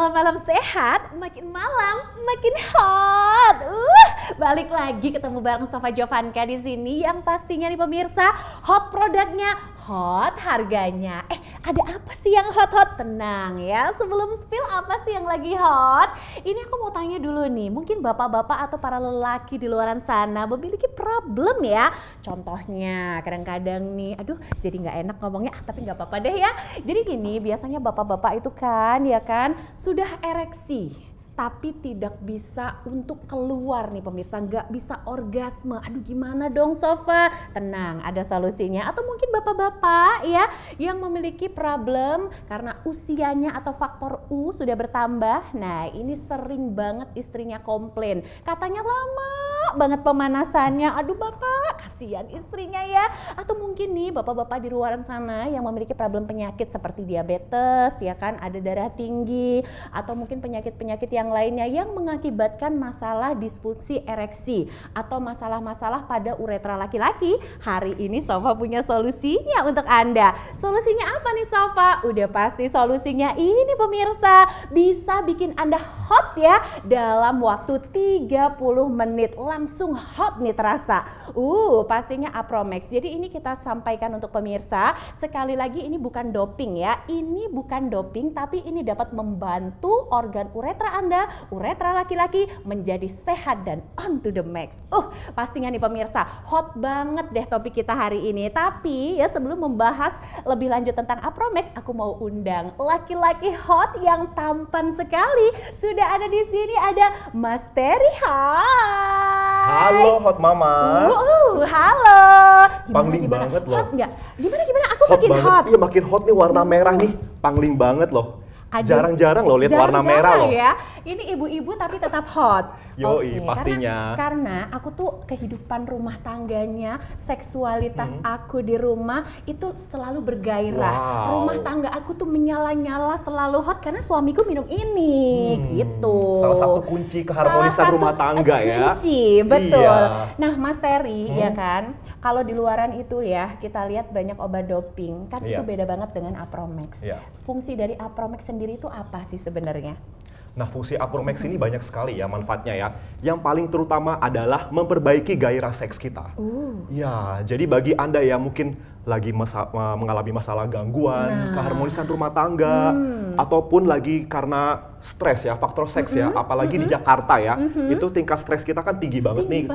malam-malam sehat, makin malam makin hot. Balik lagi ketemu bareng Sova Jovanka di sini yang pastinya nih pemirsa, hot produknya, hot harganya. Ada apa sih yang hot-hot? Tenang ya, sebelum spill apa sih yang lagi hot? Ini aku mau tanya dulu nih, mungkin bapak-bapak atau para lelaki di luaran sana memiliki problem ya. Contohnya kadang-kadang nih, aduh jadi nggak enak ngomongnya, tapi nggak apa-apa deh ya. Jadi gini, biasanya bapak-bapak itu kan, ya kan, sudah ereksi, tapi tidak bisa untuk keluar nih pemirsa, nggak bisa orgasme. Aduh gimana dong Sova? Tenang, ada solusinya. Atau mungkin bapak-bapak ya yang memiliki problem karena usianya atau faktor U sudah bertambah. Nah ini sering banget istrinya komplain, katanya lama banget pemanasannya. Aduh bapak, kasihan istrinya ya. Atau mungkin nih bapak-bapak di luaran sana yang memiliki problem penyakit seperti diabetes ya kan, ada darah tinggi, atau mungkin penyakit-penyakit yang lainnya yang mengakibatkan masalah disfungsi ereksi atau masalah-masalah pada uretra laki-laki. Hari ini Sova punya solusinya untuk Anda. Solusinya apa nih Sova? Udah pasti solusinya ini pemirsa, bisa bikin Anda hot ya dalam waktu 30 menit. Langsung hot nih terasa. Pastinya Apromax. Jadi ini kita sampaikan untuk pemirsa. Sekali lagi ini bukan doping ya. Ini bukan doping, tapi ini dapat membantu organ uretra Anda, uretra laki-laki menjadi sehat dan on to the max. Pastinya nih pemirsa, hot banget deh topik kita hari ini. Tapi ya sebelum membahas lebih lanjut tentang Apromax, aku mau undang laki-laki hot yang tampan sekali. Sudah ada di sini, ada Mas Terry. Hai. Halo Hot Mama. Halo. Pangling banget loh. Hot nggak? Gimana? Aku Hot makin banget. hot. Iya makin hot nih, warna merah nih. Pangling banget loh. Jarang-jarang loh lihat warna merah loh. Ya. Ini ibu-ibu tapi tetap hot. Yoi, pastinya. Karena aku tuh kehidupan rumah tangganya, seksualitas aku di rumah itu selalu bergairah. Wow. Rumah tangga aku tuh menyala-nyala, selalu hot karena suamiku minum ini, gitu. Salah satu kunci keharmonisan rumah tangga ya. Kunci, betul. Iya. Nah Mas Terry ya kan, kalau di luaran itu ya kita lihat banyak obat doping, kan itu beda banget dengan Apromax. Fungsi dari Apromax sendiri itu apa sih sebenarnya? Nah, fungsi Apromax ini banyak sekali ya manfaatnya ya. Yang paling terutama adalah memperbaiki gairah seks kita. Ya, jadi bagi Anda yang mungkin lagi mengalami masalah gangguan, keharmonisan rumah tangga, ataupun lagi karena stres ya, faktor seks ya, apalagi di Jakarta ya, itu tingkat stres kita kan tinggi banget nih.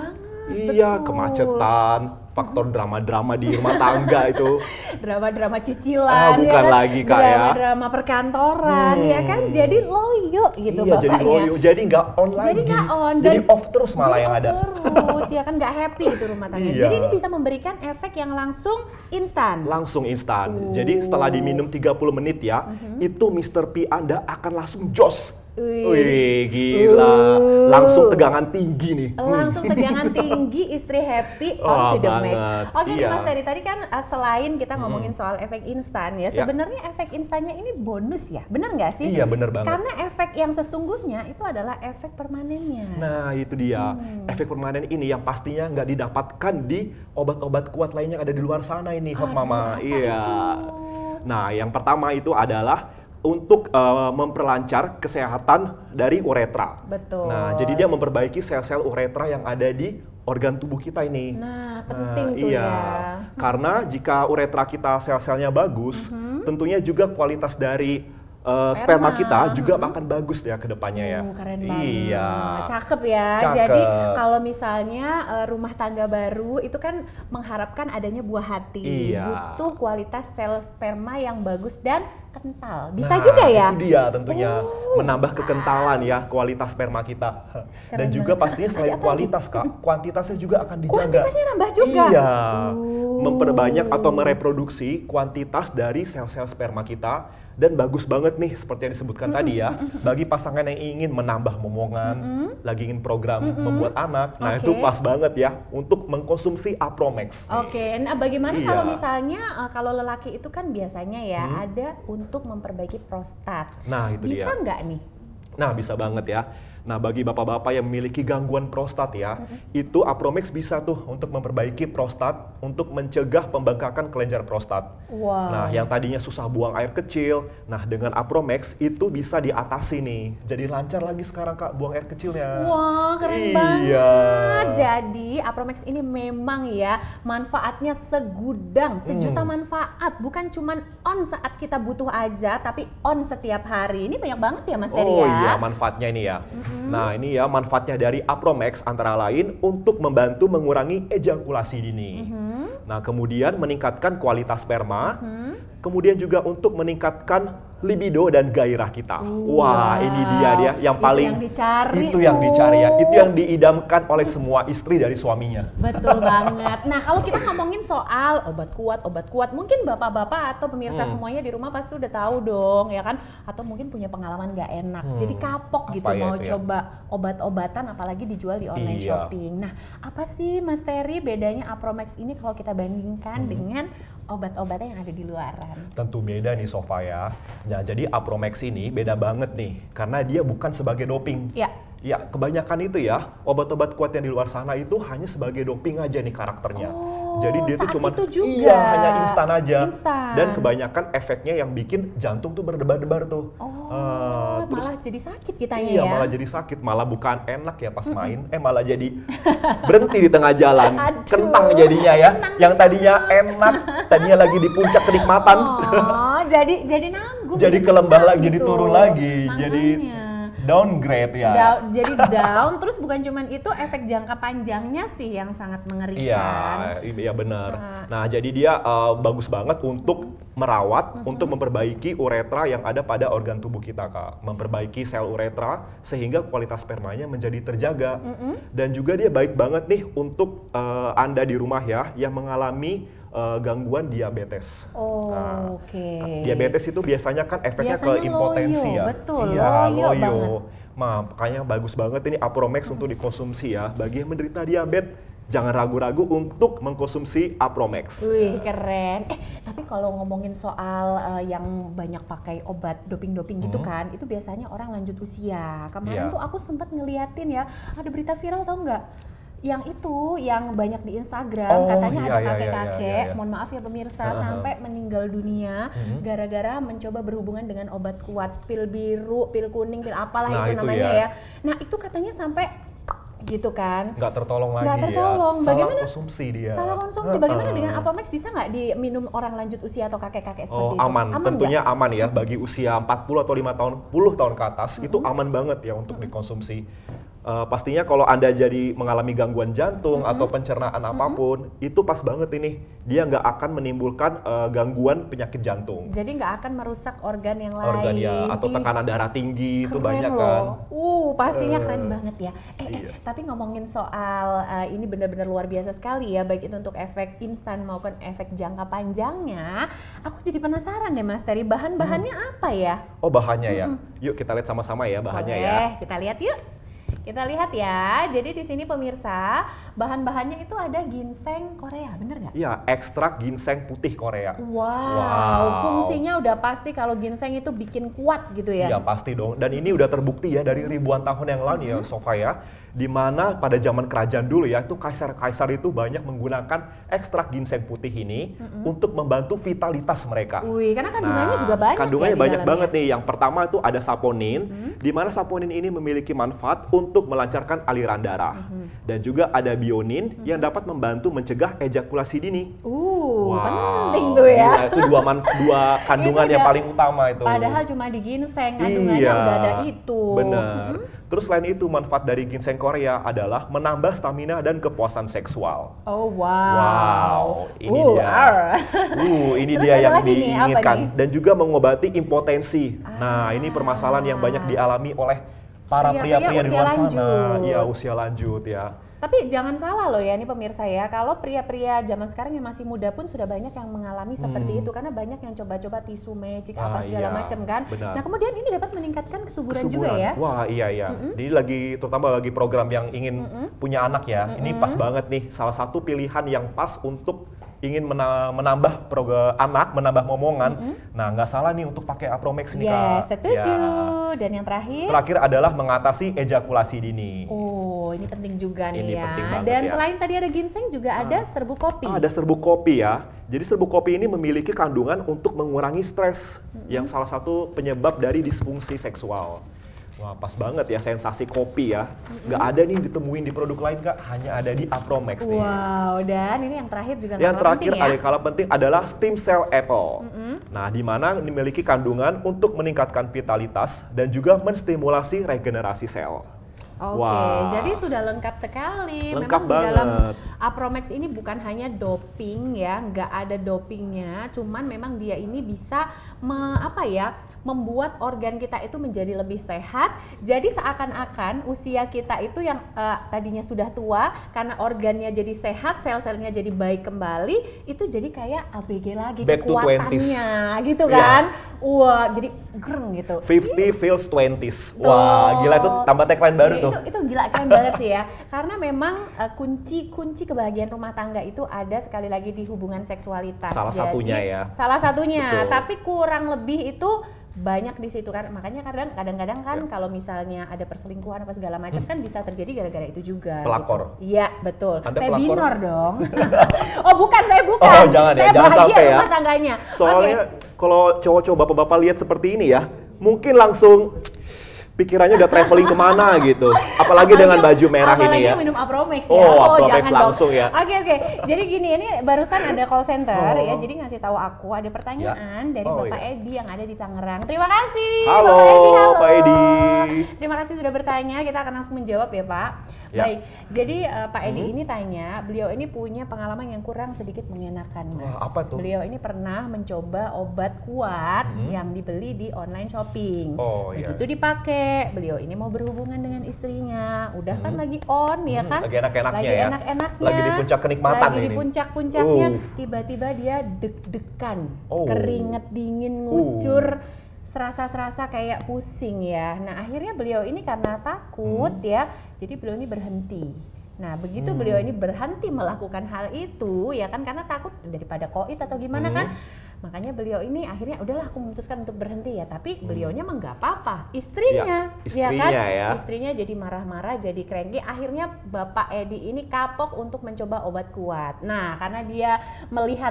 Iya, betul. Kemacetan, faktor drama-drama di rumah tangga itu. Drama-drama cicilan, bukan ya kan? lagi Kak ya. Drama-drama perkantoran, ya kan? Jadi loyo gitu iya, bapaknya. Jadi loyo, jadi nggak on lagi. Jadi nggak on. Jadi off terus malah yang ada. Terus, ya kan nggak happy gitu rumah tangga. Iya. Jadi ini bisa memberikan efek yang langsung instan. Langsung instan. Jadi setelah diminum 30 menit ya, itu Mr. P Anda akan langsung jos. Wih, gila. Langsung tegangan tinggi nih. Langsung tegangan tinggi, istri happy, on to the max. Oke nih Iya. Mas Terry, tadi kan selain kita ngomongin soal efek instan ya, sebenarnya efek instannya ini bonus ya, benar nggak sih? Iya, benar banget. Karena efek yang sesungguhnya itu adalah efek permanennya. Nah, itu dia. Efek permanen ini yang pastinya nggak didapatkan di obat-obat kuat lainnya yang ada di luar sana ini, Hot Mama. Iya. Nah, yang pertama itu adalah untuk memperlancar kesehatan dari uretra. Betul. Nah, jadi dia memperbaiki sel-sel uretra yang ada di organ tubuh kita ini. Nah, penting tuh iya. ya. Karena jika uretra kita sel-selnya bagus, tentunya juga kualitas dari sperma kita juga akan bagus ya ke depannya ya. Keren banget. Iya. Cakep ya. Cakep. Jadi kalau misalnya rumah tangga baru itu kan mengharapkan adanya buah hati. Iya. Butuh kualitas sel sperma yang bagus dan kental. Bisa juga ya? Itu dia tentunya menambah kekentalan ya kualitas sperma kita. Dan juga pastinya selain kualitas Kak, kuantitasnya juga akan dijaga. Kuantitasnya nambah juga? Iya. Memperbanyak atau mereproduksi kuantitas dari sel-sel sperma kita. Dan bagus banget nih seperti yang disebutkan tadi ya, bagi pasangan yang ingin menambah momongan, lagi ingin program membuat anak, nah itu pas banget ya untuk mengkonsumsi Apromax. Oke, nah bagaimana kalau misalnya kalau lelaki itu kan biasanya ya ada untuk memperbaiki prostat. Nah itu dia. Bisa nggak nih? Nah bisa banget ya. Nah, bagi bapak-bapak yang memiliki gangguan prostat ya, itu Apromex bisa tuh untuk memperbaiki prostat, untuk mencegah pembengkakan kelenjar prostat. Wow. Nah, yang tadinya susah buang air kecil, nah dengan Apromex itu bisa diatasi nih. Jadi lancar lagi sekarang Kak buang air kecilnya. Wah, keren banget. Jadi Apromex ini memang ya manfaatnya segudang, sejuta manfaat. Bukan cuman on saat kita butuh aja, tapi on setiap hari. Ini banyak banget ya Mas Terry ya? Oh iya, manfaatnya ini ya. Nah ini ya manfaatnya dari Apromex antara lain untuk membantu mengurangi ejakulasi dini. Nah kemudian meningkatkan kualitas sperma, kemudian juga untuk meningkatkan libido dan gairah kita. Wah, ini dia yang paling dicari. Itu yang dicari ya. Itu yang diidamkan oleh semua istri dari suaminya. Betul banget. Nah, kalau kita ngomongin soal obat kuat, mungkin bapak-bapak atau pemirsa semuanya di rumah pasti udah tahu dong, ya kan? Atau mungkin punya pengalaman gak enak. Jadi kapok gitu Apa ya mau itu ya? coba obat-obatan apalagi dijual di online shopping. Nah, apa sih Mas Terry bedanya Apromex ini kalau kita bandingkan dengan obat-obatan yang ada di luaran? Tentu beda nih Sofa ya. Nah, jadi Apromex ini beda banget nih karena dia bukan sebagai doping. Ya. Ya, kebanyakan itu ya, obat-obat kuat yang di luar sana itu hanya sebagai doping aja nih karakternya. Jadi dia tuh cuma juga. hanya instan aja. Instan. Dan kebanyakan efeknya yang bikin jantung tuh berdebar-debar tuh. Terus malah jadi sakit kitanya iya, ya. malah jadi sakit, malah bukan enak ya pas main, malah jadi berhenti di tengah jalan. Aduh, kentang jadinya ya. Yang tadinya enak, tadinya lagi di puncak kenikmatan. Oh, jadi nanggung. Jadi ke lembah lagi, jadi gitu. turun lagi. Makanya. Jadi downgrade ya. Jadi down, terus bukan cuman itu, efek jangka panjangnya sih yang sangat mengerikan. Iya benar. Nah, jadi dia bagus banget untuk merawat, untuk memperbaiki uretra yang ada pada organ tubuh kita, Kak. Memperbaiki sel uretra sehingga kualitas spermanya menjadi terjaga. Dan juga dia baik banget nih untuk Anda di rumah ya yang mengalami gangguan diabetes. Oke. Diabetes itu biasanya kan efeknya ke impotensi loyo, ya. Betul, Iya, loyo banget. Makanya bagus banget ini Apromex untuk dikonsumsi ya. Bagi yang menderita diabetes, jangan ragu-ragu untuk mengkonsumsi Apromex. Wih, keren. Tapi kalau ngomongin soal yang banyak pakai obat doping-doping gitu kan, itu biasanya orang lanjut usia. Kemarin tuh aku sempat ngeliatin ya, ada berita viral tau nggak? Yang itu, yang banyak di Instagram, katanya ada kakek-kakek, mohon maaf ya pemirsa, sampai meninggal dunia gara-gara mencoba berhubungan dengan obat kuat, pil biru, pil kuning, pil apalah itu namanya ya. Nah itu katanya sampai gitu kan. Nggak tertolong lagi. Nggak tertolong. Ya. Bagaimana? Salah konsumsi dia. Salah konsumsi. Bagaimana dengan Apromex, bisa nggak diminum orang lanjut usia atau kakek-kakek seperti itu? Aman. Tentunya aman ya. Bagi usia 40 atau 10 tahun ke atas, itu aman banget ya untuk dikonsumsi. Pastinya kalau Anda jadi mengalami gangguan jantung atau pencernaan apapun, itu pas banget ini. Dia nggak akan menimbulkan gangguan penyakit jantung. Jadi nggak akan merusak organ yang lain. Organ ya, atau tekanan darah tinggi, itu banyak loh. kan. Pastinya keren banget ya. Iya. Tapi ngomongin soal ini benar-benar luar biasa sekali ya, baik itu untuk efek instan maupun efek jangka panjangnya. Aku jadi penasaran deh Mas Terry, bahan-bahannya apa ya? Oh bahannya ya. Yuk kita lihat sama-sama ya bahannya. Boleh, kita lihat yuk. Kita lihat ya, jadi di sini pemirsa, bahan-bahannya itu ada ginseng Korea, bener nggak? Iya, ekstrak ginseng putih Korea. Wow, fungsinya udah pasti kalau ginseng itu bikin kuat gitu ya? Iya pasti dong, dan ini udah terbukti ya dari ribuan tahun yang lalu ya Sofa ya. Di mana pada zaman kerajaan dulu ya, itu kaisar-kaisar itu banyak menggunakan ekstrak ginseng putih ini untuk membantu vitalitas mereka. Wih, karena kandungannya juga banyak. Kandungannya ya banyak banget nih. Yang pertama itu ada saponin, di mana saponin ini memiliki manfaat untuk melancarkan aliran darah. Dan juga ada bionin yang dapat membantu mencegah ejakulasi dini. Penting tuh ya. Iya, itu dua kandungan yang paling utama itu. Padahal cuma di ginseng kandungannya udah ada itu. Benar. Terus selain itu manfaat dari ginseng Korea adalah menambah stamina dan kepuasan seksual. Oh wow. Ini dia. Ini dia yang diinginkan. Dan juga mengobati impotensi. Nah ini permasalahan yang banyak dialami oleh para pria-pria di luar sana. Ya usia lanjut ya. Tapi jangan salah loh ya, ini pemirsa ya, kalau pria-pria zaman sekarang yang masih muda pun sudah banyak yang mengalami seperti itu, karena banyak yang coba-coba tisu magic apa segala macam kan. Benar. Nah kemudian ini dapat meningkatkan kesuburan juga ya. Wah iya. Jadi terutama bagi program yang ingin punya anak ya, ini pas banget nih, salah satu pilihan yang pas untuk ingin menambah anak, menambah momongan, nah nggak salah nih untuk pakai Apromex nih Kak. Setuju. Dan yang terakhir? Terakhir adalah mengatasi ejakulasi dini. Oh, ini penting juga nih Ini ya. penting banget Dan ya. selain tadi ada ginseng juga ada serbuk kopi. Ada serbuk kopi ya. Jadi serbuk kopi ini memiliki kandungan untuk mengurangi stres yang salah satu penyebab dari disfungsi seksual. Wah, pas banget ya sensasi kopi ya. Nggak ada nih ditemuin di produk lain Kak, hanya ada di Apromex nih. Wow, dan ini yang terakhir juga Yang terakhir penting ya. ada kalah penting adalah stem cell apple. Nah, di mana memiliki kandungan untuk meningkatkan vitalitas dan juga menstimulasi regenerasi sel. Oke, jadi sudah lengkap sekali. Lengkap Memang di dalam banget. Apromex ini bukan hanya doping ya, nggak ada dopingnya, cuman memang dia ini bisa membuat organ kita itu menjadi lebih sehat. Jadi seakan-akan usia kita itu yang tadinya sudah tua, karena organnya jadi sehat, sel-selnya jadi baik kembali, itu jadi kayak ABG lagi Back to kekuatannya, 20s. gitu kan? Wah, jadi gereng gitu. 50 feels 20s. Wah, gila itu tambah tagline baru tuh. Itu gila keren banget sih ya. Karena memang kunci kebahagiaan rumah tangga itu ada sekali lagi di hubungan seksualitas. Salah satunya ya. Salah satunya, Betul. tapi kurang lebih itu banyak di situ kan. Makanya kadang-kadang kan kalau misalnya ada perselingkuhan apa segala macam kan bisa terjadi gara-gara itu juga. Pelakor. Iya, betul. Anda Pebinor pelakor? dong. Oh, bukan, saya bukan. Oh, jangan ya, saya jangan bahagia sampai ya. rumah tangganya. Soalnya Oke. kalau cowok-cowok bapak-bapak lihat seperti ini ya, mungkin langsung pikirannya udah traveling kemana gitu. Apalagi dengan baju merah ini ya. Apalagi minum Apromex ya. Oh, Apromex jangan langsung dong. ya. Oke. Jadi gini, ini barusan ada call center ya. Oh. Jadi ngasih tahu aku ada pertanyaan dari Oh, Bapak ya. Edi yang ada di Tangerang. Terima kasih. Halo, Pak Edi. Terima kasih sudah bertanya. Kita akan langsung menjawab ya, Pak. Ya. Baik. Jadi Pak Edi ini tanya, beliau ini punya pengalaman yang kurang sedikit mengenakan, Mas. Wah, apa tuh? Beliau ini pernah mencoba obat kuat yang dibeli di online shopping. Oh, iya. Begitu dipakai, beliau ini mau berhubungan dengan istrinya, udah kan lagi on ya kan, lagi enak-enaknya lagi ya. enak-enaknya, Lagi di puncak kenikmatan lagi di ini. puncak-puncaknya, tiba-tiba dia deg-degan, Oh. keringet dingin ngucur, serasa-serasa kayak pusing ya. Nah akhirnya beliau ini karena takut ya, jadi beliau ini berhenti. Nah begitu beliau ini berhenti melakukan hal itu ya kan, karena takut daripada koit atau gimana kan. Makanya beliau ini akhirnya udahlah aku memutuskan untuk berhenti ya, tapi beliaunya mah nggak apa-apa, istrinya, Ya, istrinya kan? ya. Istrinya jadi marah-marah, jadi cranky. Akhirnya Bapak Edi ini kapok untuk mencoba obat kuat. Nah, karena dia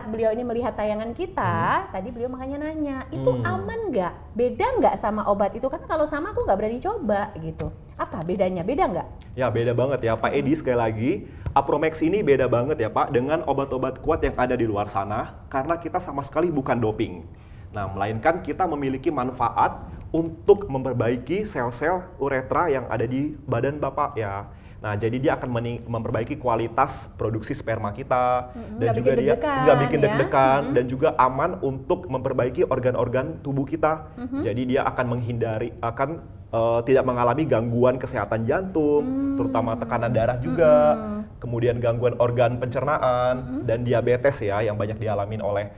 beliau ini melihat tayangan kita, tadi beliau makanya nanya, itu aman nggak? Beda nggak sama obat itu? Karena kalau sama aku nggak berani coba gitu. Apa bedanya? Beda nggak? Ya beda banget ya Pak Edi, sekali lagi Apromex ini beda banget ya Pak dengan obat-obat kuat yang ada di luar sana, karena kita sama sekali bukan doping. Nah, melainkan kita memiliki manfaat untuk memperbaiki sel-sel uretra yang ada di badan Bapak ya. Nah, jadi dia akan memperbaiki kualitas produksi sperma kita, dan Nggak juga bikin dia deg-degan nggak bikin ya. deg-degan, dan juga aman untuk memperbaiki organ-organ tubuh kita. Jadi dia akan tidak mengalami gangguan kesehatan jantung, terutama tekanan darah juga, kemudian gangguan organ pencernaan, dan diabetes ya yang banyak dialamin oleh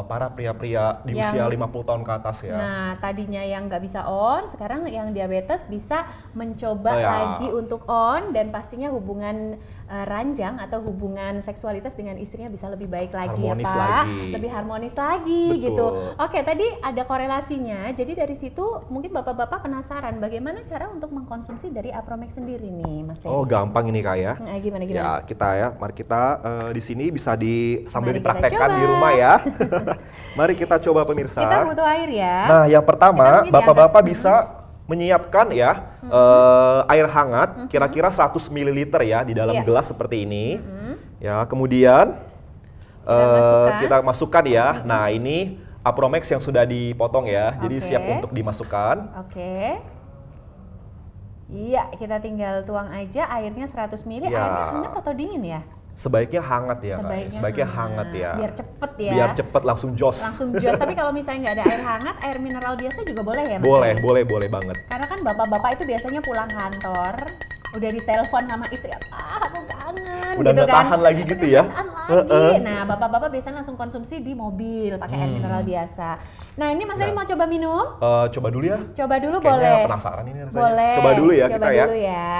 para pria-pria di usia 50 tahun ke atas ya. Nah, tadinya yang nggak bisa on, sekarang yang diabetes bisa mencoba Oh, ya. lagi untuk on, dan pastinya hubungan ranjang atau hubungan seksualitas dengan istrinya bisa lebih baik lagi Harmonis ya Pak, lagi. lebih harmonis lagi Betul. gitu. Oke, tadi ada korelasinya, jadi dari situ mungkin bapak-bapak penasaran bagaimana cara untuk mengkonsumsi dari Apromex sendiri nih, Mas Teddy. Oh, gampang ini Kak ya. Nah, gimana? Ya, mari kita di sini bisa sambil Mari kita dipraktekkan coba. di rumah ya. Mari kita coba pemirsa. Kita butuh air ya. Nah, yang pertama, Kita mungkin bapak-bapak bisa menyiapkan ya air hangat kira-kira 100 ml ya di dalam Iya. gelas seperti ini. Ya, kemudian kita masukkan ya. Nah, ini Apromex yang sudah dipotong ya. Jadi Oke. siap untuk dimasukkan. Oke. Iya, kita tinggal tuang aja airnya 100 ml. Ya. Airnya hangat atau dingin ya? Sebaiknya hangat ya, Kak. Sebaiknya hangat ya. Biar cepet ya. Biar cepet langsung jos. Langsung jos. Tapi kalau misalnya nggak ada air hangat, air mineral biasa juga boleh ya, Mas? Boleh banget. Karena kan bapak-bapak itu biasanya pulang kantor, udah ditelepon sama istri, aku kangen. Udah gitu nggak kan. tahan lagi gitu ya. Nggak tahan lagi. Nah, bapak-bapak biasanya langsung konsumsi di mobil pakai air mineral biasa. Nah, ini Mas Eri mau coba minum? Coba dulu ya. Coba dulu Kayaknya boleh. penasaran ini rasanya. Boleh. Coba dulu ya Coba kita ya. dulu ya.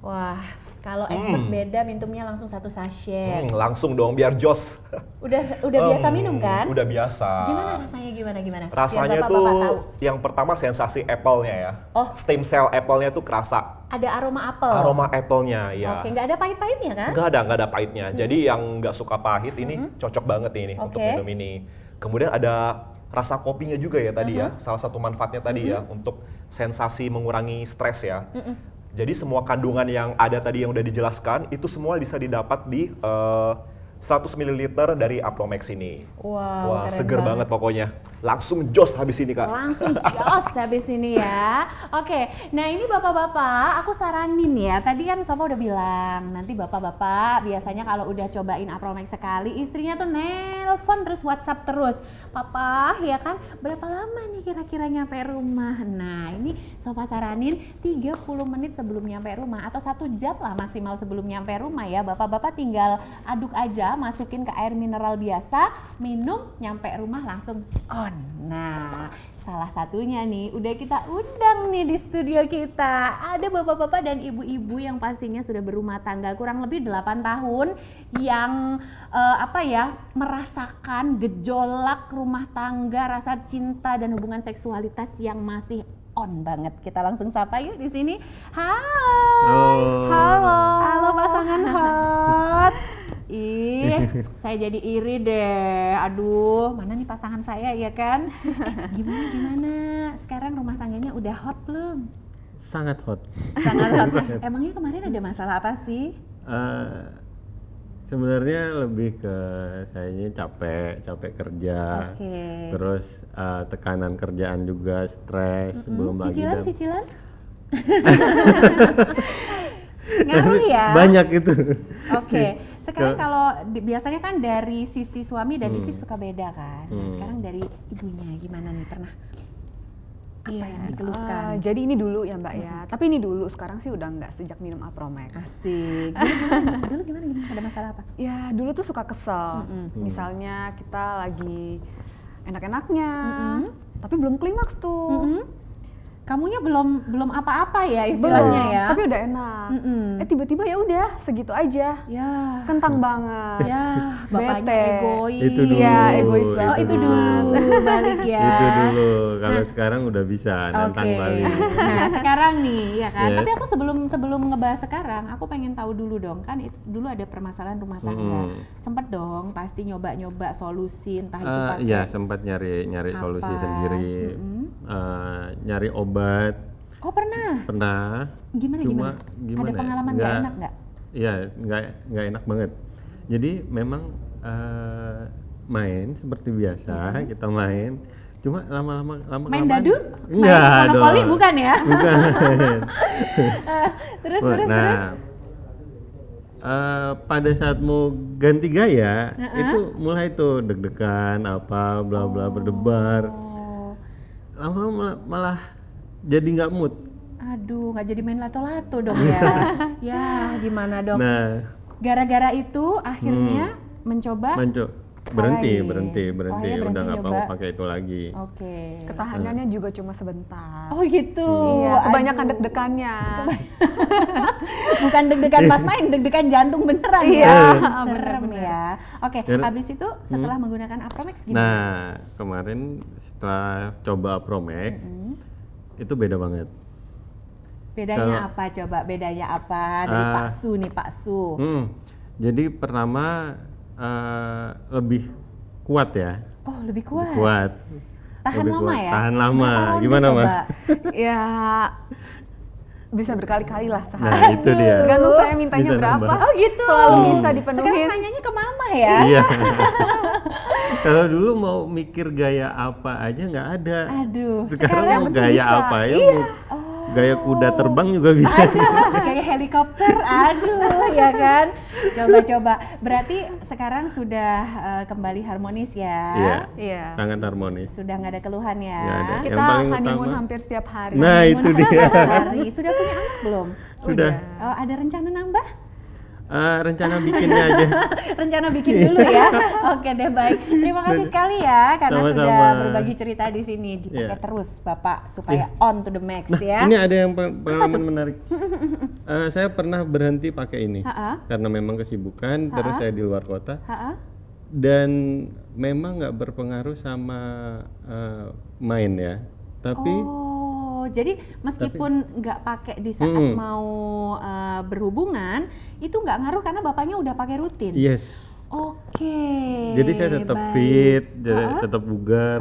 Wah, Kalau expert beda minumnya langsung 1 sachet. Langsung dong biar jos. Udah biasa minum kan? Udah biasa. Gimana rasanya gimana? Rasanya Biar tuh Bapak-bapak tahu. yang pertama sensasi apple-nya ya. Oh. Stem cell apple-nya tuh kerasa. Ada aroma apel. Aroma apple-nya ya. Oke, nggak ada pahit-pahitnya kan? Nggak ada pahitnya. Jadi yang nggak suka pahit ini cocok banget ini untuk minum ini. Kemudian ada rasa kopinya juga ya tadi ya. Salah satu manfaatnya tadi ya untuk sensasi mengurangi stres ya. Jadi semua kandungan yang ada tadi yang udah dijelaskan itu semua bisa didapat di 100 ml dari Apromex ini. Wow, Wah, keren seger banget pokoknya. Langsung jos habis ini, Kak. Langsung jos habis ini ya. Oke, nah ini bapak-bapak, aku saranin ya. Tadi kan Sofa udah bilang, nanti bapak-bapak biasanya kalau udah cobain Apromex sekali, istrinya tuh nelpon terus WhatsApp terus. Papa, ya kan, berapa lama nih kira-kira nyampe rumah? Nah, ini Sofa saranin 30 menit sebelum nyampe rumah atau 1 jam lah maksimal sebelum nyampe rumah ya. Bapak-bapak tinggal aduk aja, masukin ke air mineral biasa, minum, nyampe rumah langsung on. Nah, salah satunya nih udah kita undang nih di studio kita. Ada bapak-bapak dan ibu-ibu yang pastinya sudah berumah tangga kurang lebih 8 tahun yang merasakan gejolak rumah tangga, rasa cinta dan hubungan seksualitas yang masih on banget. Kita langsung sapa yuk di sini. Halo pasangan hot. Saya jadi iri deh. Aduh, mana nih pasangan saya ya kan? Gimana? Sekarang rumah tangganya udah hot belum? Sangat hot. Sangat hot. Emangnya kemarin ada masalah apa sih? Sebenarnya lebih ke sayanya capek kerja. Terus tekanan kerjaan juga, stres, belum lagi cicilan? Ngaruh ya? Banyak itu. Oke. Sekarang kalau biasanya kan dari sisi suami dan istri suka beda kan. Nah, sekarang dari ibunya gimana nih, pernah apa yang dikeluhkan? Jadi ini dulu ya Mbak ya. Tapi ini dulu, sekarang sih udah nggak sejak minum Apromex. Asik. Dulu gimana? Ada masalah apa? Ya dulu tuh suka kesel. Misalnya kita lagi enak-enaknya, tapi belum klimaks tuh. Kamunya belum apa-apa ya istilahnya ya. Tapi udah enak. Tiba-tiba ya udah segitu aja. Ya. Kentang banget. Ya, bapaknya bete. egois. Itu dulu. Iya, egois banget. Oh, itu dulu balik ya. Itu dulu. Kalau sekarang udah bisa nantang balik. Nah, sekarang nih ya kan. Yes. Tapi aku sebelum ngebahas sekarang, aku pengen tahu dulu dong. Kan dulu ada permasalahan rumah tangga. Sempet dong pasti nyoba-nyoba solusi entah itu pakai Iya, sempat nyari solusi sendiri. Nyari obat. Oh, pernah? Pernah. Gimana? Ada pengalaman nggak enak nggak? Iya, nggak enak banget. Jadi memang main seperti biasa, kita main. Cuma lama-lama main dadu? Enggak main monopoli dong. bukan ya? Bukan. terus. Pada saat mau ganti gaya, itu mulai tuh deg-degan, apa, bla bla berdebar. Lama-lama malah jadi nggak mood. Aduh, nggak jadi main lato-lato dong ya. Ya, gimana dong? Nah, gara-gara itu akhirnya mencoba berhenti, akhirnya udah nggak nyoba. mau pakai itu lagi. Oke. Ketahanannya juga cuma sebentar. Oh gitu. Iya, kebanyakan Aduh. deg-degannya. Bukan deg-degan pas main, deg-degan jantung beneran Iya, ya. Serem bener-bener. ya. Oke, habis itu setelah menggunakan Apromex gimana? Nah, kemarin setelah coba Apromex, itu beda banget. Bedanya apa coba? Bedanya apa dari Pak Su nih, Pak Su? Jadi pertama lebih kuat ya. Oh, lebih kuat. Lebih kuat. Tahan Lebih lama kuat. ya? Tahan lama. Berapa ronde Gimana, coba? Mas? Ya bisa berkali-kali lah sehari. Nah, itu dia. Tergantung saya mintanya Bisa berapa. nambah. Oh gitu. Selalu bisa dipenuhin. Sekarang nanyanya ke mama ya? Iya. Kalau dulu mau mikir gaya apa aja nggak ada. Aduh, Sekarang mau penting gaya bisa. apa ya? Mau gaya kuda terbang juga bisa. Kayak helikopter, aduh ya kan. Coba-coba. Berarti sekarang sudah kembali harmonis ya? Iya. Sangat harmonis. Sudah nggak ada keluhan ya? Nggak ada. Kita Yang paling honeymoon utama- hampir setiap hari. Nah, Honeymoon itu setiap dia. hari. Sudah punya anak belum? Sudah. Oh, ada rencana nambah? Rencana bikinnya aja. Rencana bikin dulu ya. Oke deh, baik. Terima kasih sekali ya karena Sama-sama. sudah berbagi cerita di sini. Dipakai Iya. terus Bapak supaya on to the max ya. Ini ada yang pengalaman menarik. Saya pernah berhenti pakai ini karena memang kesibukan, terus saya di luar kota. Dan memang nggak berpengaruh sama main ya. Tapi jadi meskipun nggak pakai di saat mau berhubungan, itu nggak ngaruh karena bapaknya udah pakai rutin. yes. Oke. Jadi saya tetap baik. fit, tetap bugar.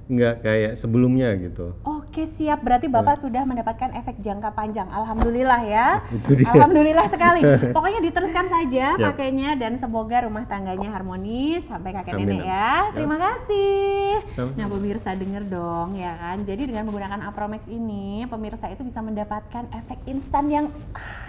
Nggak kayak sebelumnya gitu. Oke, siap. Berarti Bapak sudah mendapatkan efek jangka panjang. Alhamdulillah ya. Itu dia. Alhamdulillah sekali. Pokoknya diteruskan saja Siap. pakainya dan semoga rumah tangganya harmonis sampai kakek Amin. nenek ya. Terima kasih. Sama-sama. Nah, pemirsa denger dong ya kan. Jadi dengan menggunakan Apromax ini, pemirsa itu bisa mendapatkan efek instan yang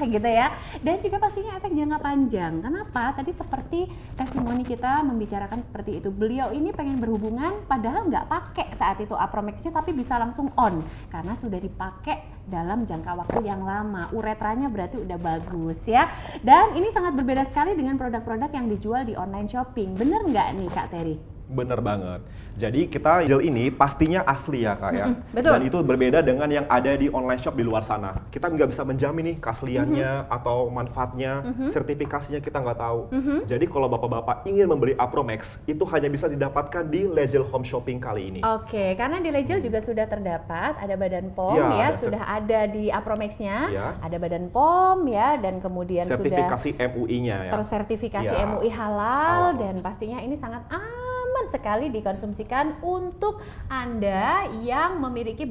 gitu ya. Dan juga pastinya efek jangka panjang. Kenapa? Tadi seperti testimoni kita membicarakan seperti itu. Beliau ini pengen berhubungan padahal nggak pakai saat itu Apromax-nya, tapi bisa langsung on karena sudah dipakai dalam jangka waktu yang lama. Uretranya berarti udah bagus ya. Dan ini sangat berbeda sekali dengan produk-produk yang dijual di online shopping. Bener nggak nih Kak Terry? Bener banget. Jadi kita gel ini pastinya asli ya Kak ya. betul. Dan itu berbeda dengan yang ada di online shop di luar sana. Kita nggak bisa menjamin nih keasliannya atau manfaatnya, sertifikasinya kita nggak tahu. Jadi kalau bapak-bapak ingin membeli Apromax, itu hanya bisa didapatkan di Legel Home Shopping kali ini. Oke, karena di Legel juga sudah terdapat, ada badan POM Ya, ya, ada sudah ada di Apromax-nya, Ya. ada badan POM ya, dan kemudian Sertifikasi sudah MUI-nya ya. tersertifikasi Ya. MUI halal, Oh. dan pastinya ini sangat aman sekali dikonsumsikan untuk Anda yang memiliki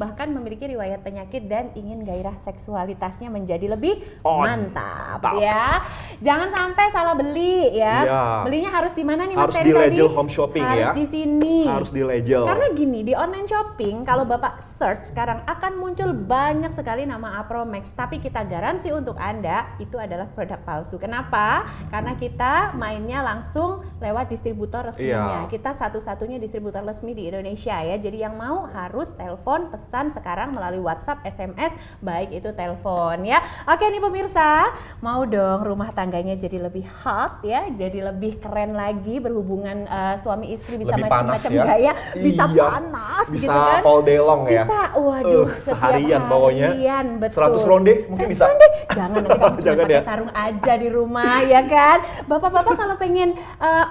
riwayat penyakit dan ingin gairah seksualitasnya menjadi lebih mantap ya. Jangan sampai salah beli ya. Iya. Belinya harus di mana nih Mas Harus Terry di tadi? Legel Home Shopping harus ya. di sini. Harus di Legel. Karena gini, di online shopping kalau Bapak search sekarang akan muncul banyak sekali nama Apromax, tapi kita garansi untuk Anda itu adalah produk palsu. Kenapa? Karena kita mainnya langsung lewat distributor resminya. Iya. Kita satu-satunya distributor resmi di Indonesia ya. Jadi yang mau harus telepon pesan sekarang melalui WhatsApp, SMS, baik itu telepon ya. Oke nih pemirsa, mau dong rumah tangganya jadi lebih hot ya, jadi lebih keren lagi berhubungan suami istri bisa Lebih panas macam-macam ya. gaya, bisa Iya. panas Bisa gitu kan. all day long ya. Bisa, waduh, setiap seharian pokoknya. harian, betul. 100 ronde mungkin 100 bisa. ronde. Jangan nanti kamu cuma Jangan pakai ya. sarung aja di rumah ya kan. Bapak-bapak kalau pengen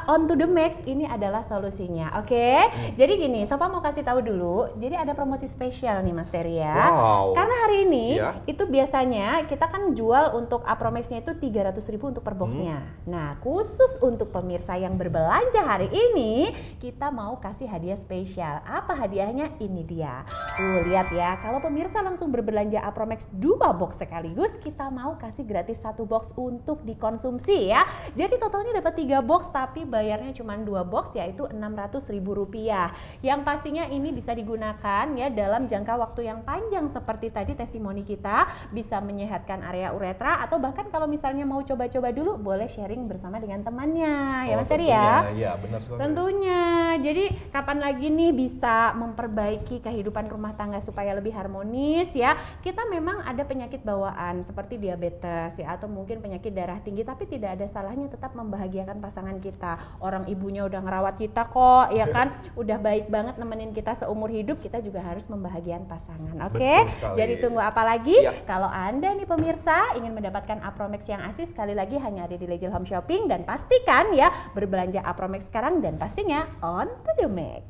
on to the max, ini adalah solusinya. Oke. Jadi gini, Sofa mau kasih tahu dulu. Jadi ada promosi spesial nih Mas Terry ya. Wow. Karena hari ini Iya. itu biasanya kita kan jual untuk Apromax-nya itu 300.000 untuk per boxnya. Nah, khusus untuk pemirsa yang berbelanja hari ini, kita mau kasih hadiah spesial. Apa hadiahnya? Ini dia. Tuh, lihat ya. Kalau pemirsa langsung berbelanja Apromax 2 box sekaligus, kita mau kasih gratis 1 box untuk dikonsumsi ya. Jadi totalnya dapat 3 box, tapi bayarnya cuma 2 box, yaitu Rp600.000. Yang pastinya ini bisa digunakan ya dalam jangka waktu yang panjang seperti tadi testimoni kita, bisa menyehatkan area uretra, atau bahkan kalau misalnya mau coba-coba dulu boleh sharing bersama dengan temannya ya Mas Terry ya. Iya, benar sekali. Tentunya. Jadi kapan lagi nih bisa memperbaiki kehidupan rumah tangga supaya lebih harmonis ya. Kita memang ada penyakit bawaan seperti diabetes ya, atau mungkin penyakit darah tinggi, tapi tidak ada salahnya tetap membahagiakan pasangan kita. Orang ibunya udah ngerawat kita kok ya kan. Udah baik banget nemenin kita seumur hidup, kita juga harus membahagiakan pasangan. Oke? Betul sekali. Jadi tunggu apa lagi? Iya. Kalau Anda nih pemirsa ingin mendapatkan Apromax yang asli, sekali lagi hanya ada di Legel Home Shopping, dan pastikan ya berbelanja Apromax sekarang dan pastinya on to the max.